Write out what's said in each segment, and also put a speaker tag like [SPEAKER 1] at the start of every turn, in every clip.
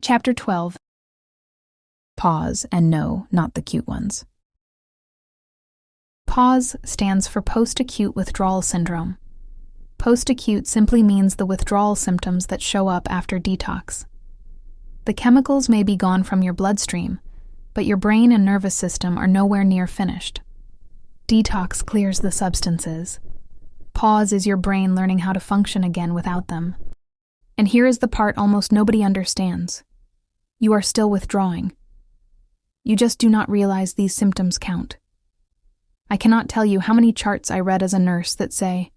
[SPEAKER 1] Chapter 12. PAWS, and no, not the cute ones. PAWS stands for Post-Acute Withdrawal Syndrome. Post-acute simply means the withdrawal symptoms that show up after detox. The chemicals may be gone from your bloodstream, but your brain and nervous system are nowhere near finished. Detox clears the substances. PAWS is your brain learning how to function again without them. And here is the part almost nobody understands. You are still withdrawing. You just do not realize these symptoms count. I cannot tell you how many charts I read as a nurse that say,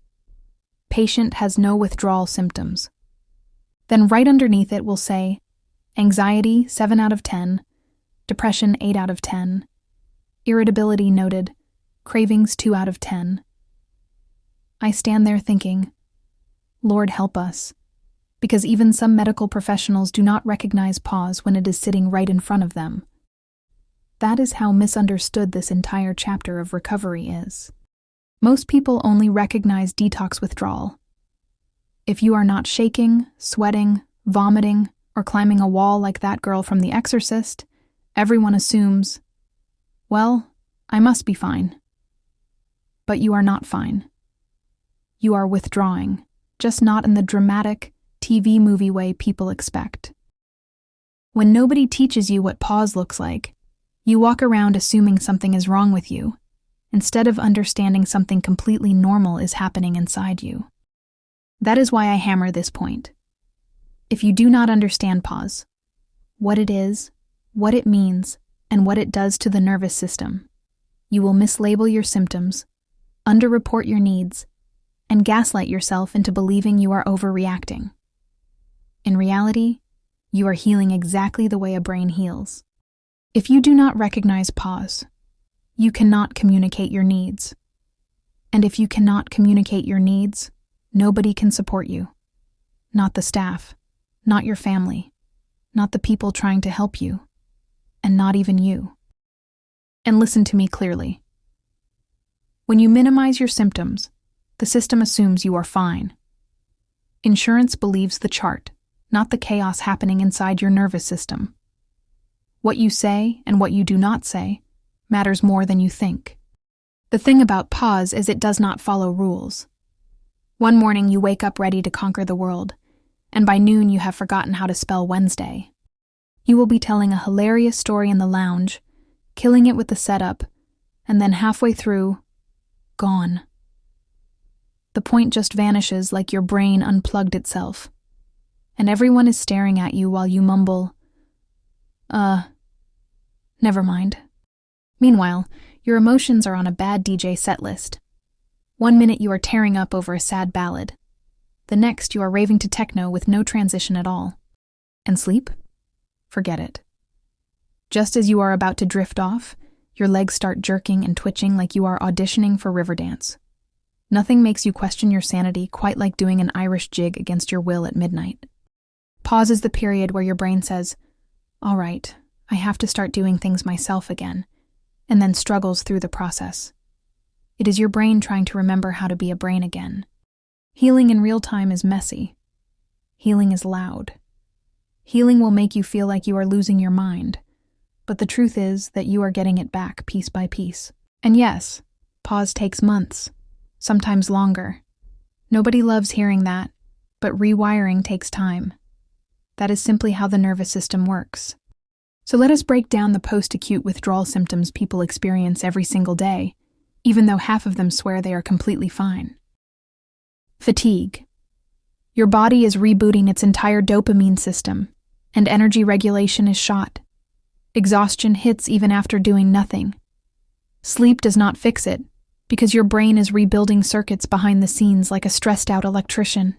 [SPEAKER 1] patient has no withdrawal symptoms. Then right underneath it will say, anxiety 7 out of 10, depression 8 out of 10, irritability noted, cravings 2 out of 10. I stand there thinking, Lord help us, because even some medical professionals do not recognize PAWS when it is sitting right in front of them. That is how misunderstood this entire chapter of recovery is. Most people only recognize detox withdrawal. If you are not shaking, sweating, vomiting, or climbing a wall like that girl from The Exorcist, everyone assumes, well, I must be fine. But you are not fine. You are withdrawing, just not in the dramatic, TV movie way people expect. When nobody teaches you what PAWS looks like, you walk around assuming something is wrong with you, instead of understanding something completely normal is happening inside you. That is why I hammer this point. If you do not understand PAWS, what it is, what it means, and what it does to the nervous system, you will mislabel your symptoms, underreport your needs, and gaslight yourself into believing you are overreacting. In reality, you are healing exactly the way a brain heals. If you do not recognize PAWS, you cannot communicate your needs. And if you cannot communicate your needs, nobody can support you. Not the staff, not your family, not the people trying to help you, and not even you. And listen to me clearly. When you minimize your symptoms, the system assumes you are fine. Insurance believes the chart, not the chaos happening inside your nervous system. What you say and what you do not say matters more than you think. The thing about PAWS is it does not follow rules. One morning you wake up ready to conquer the world, and by noon you have forgotten how to spell Wednesday. You will be telling a hilarious story in the lounge, killing it with the setup, and then halfway through, gone. The point just vanishes like your brain unplugged itself, and everyone is staring at you while you mumble, never mind. Meanwhile, your emotions are on a bad DJ set list. 1 minute you are tearing up over a sad ballad. The next you are raving to techno with no transition at all. And sleep? Forget it. Just as you are about to drift off, your legs start jerking and twitching like you are auditioning for Riverdance. Nothing makes you question your sanity quite like doing an Irish jig against your will at midnight. PAWS is the period where your brain says, all right, I have to start doing things myself again, and then struggles through the process. It is your brain trying to remember how to be a brain again. Healing in real time is messy. Healing is loud. Healing will make you feel like you are losing your mind, but the truth is that you are getting it back piece by piece. And yes, PAWS takes months, sometimes longer. Nobody loves hearing that, but rewiring takes time. That is simply how the nervous system works. So let us break down the post-acute withdrawal symptoms people experience every single day, even though half of them swear they are completely fine. Fatigue. Your body is rebooting its entire dopamine system, and energy regulation is shot. Exhaustion hits even after doing nothing. Sleep does not fix it, because your brain is rebuilding circuits behind the scenes like a stressed-out electrician.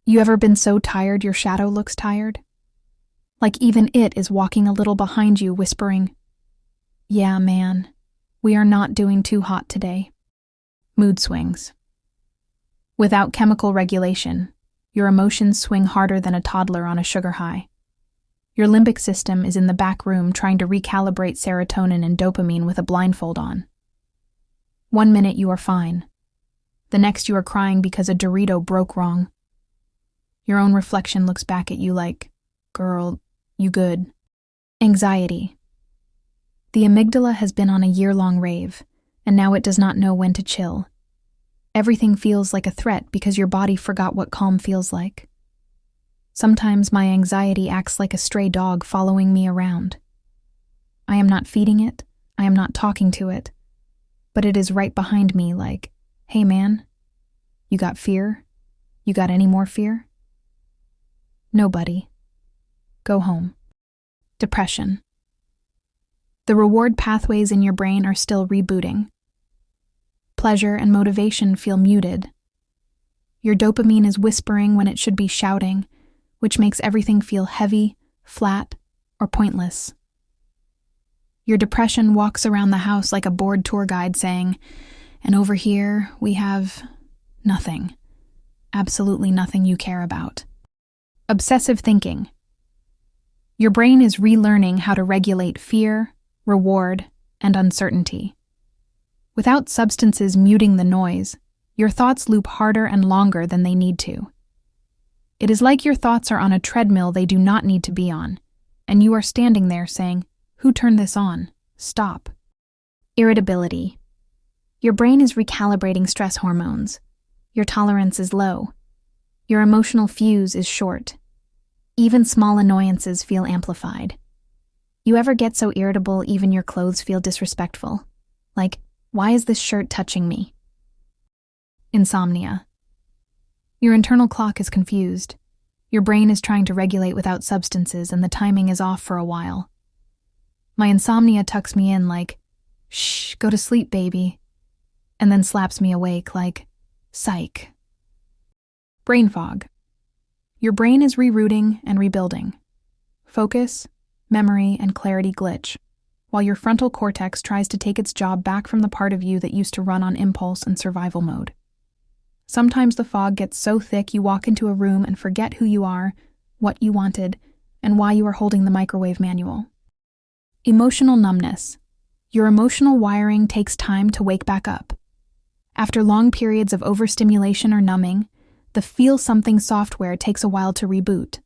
[SPEAKER 1] You ever been so tired your shadow looks tired? Like even it is walking a little behind you, whispering, yeah, man, we are not doing too hot today. Mood swings. Without chemical regulation, your emotions swing harder than a toddler on a sugar high. Your limbic system is in the back room trying to recalibrate serotonin and dopamine with a blindfold on. 1 minute you are fine. The next you are crying because a Dorito broke wrong. Your own reflection looks back at you like, girl, You good. Anxiety. The amygdala has been on a year-long rave, and now it does not know when to chill. Everything feels like a threat because your body forgot what calm feels like. Sometimes my anxiety acts like a stray dog following me around. I am not feeding it, I am not talking to it, but it is right behind me like, hey man, you got fear? You got any more fear? No, buddy. Go home. Depression. The reward pathways in your brain are still rebooting. Pleasure and motivation feel muted. Your dopamine is whispering when it should be shouting, which makes everything feel heavy, flat, or pointless. Your depression walks around the house like a bored tour guide saying, and over here we have nothing. Absolutely nothing you care about. Obsessive thinking. Your brain is relearning how to regulate fear, reward, and uncertainty. Without substances muting the noise, your thoughts loop harder and longer than they need to. It is like your thoughts are on a treadmill they do not need to be on, and you are standing there saying, "Who turned this on? Stop." Irritability. Your brain is recalibrating stress hormones. Your tolerance is low. Your emotional fuse is short. Even small annoyances feel amplified. You ever get so irritable even your clothes feel disrespectful? Like, why is this shirt touching me? Insomnia. Your internal clock is confused. Your brain is trying to regulate without substances and the timing is off for a while. My insomnia tucks me in like, shh, go to sleep, baby, and then slaps me awake like, psych. Brain fog. Your brain is rerouting and rebuilding. Focus, memory, and clarity glitch, while your frontal cortex tries to take its job back from the part of you that used to run on impulse and survival mode. Sometimes the fog gets so thick you walk into a room and forget who you are, what you wanted, and why you are holding the microwave manual. Emotional numbness. Your emotional wiring takes time to wake back up. After long periods of overstimulation or numbing, the feel something software takes a while to reboot.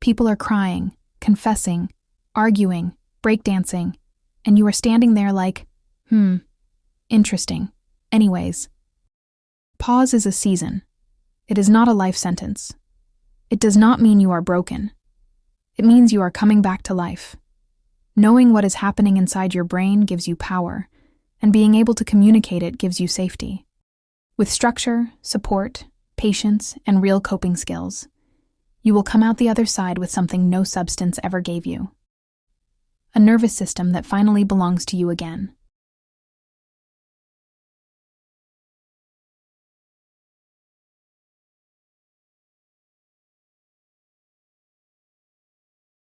[SPEAKER 1] People are crying, confessing, arguing, breakdancing, and you are standing there like, interesting. Anyways. PAWS is a season. It is not a life sentence. It does not mean you are broken. It means you are coming back to life. Knowing what is happening inside your brain gives you power, and being able to communicate it gives you safety. With structure, support, patience, and real coping skills, you will come out the other side with something no substance ever gave you. A nervous system that finally belongs to you again.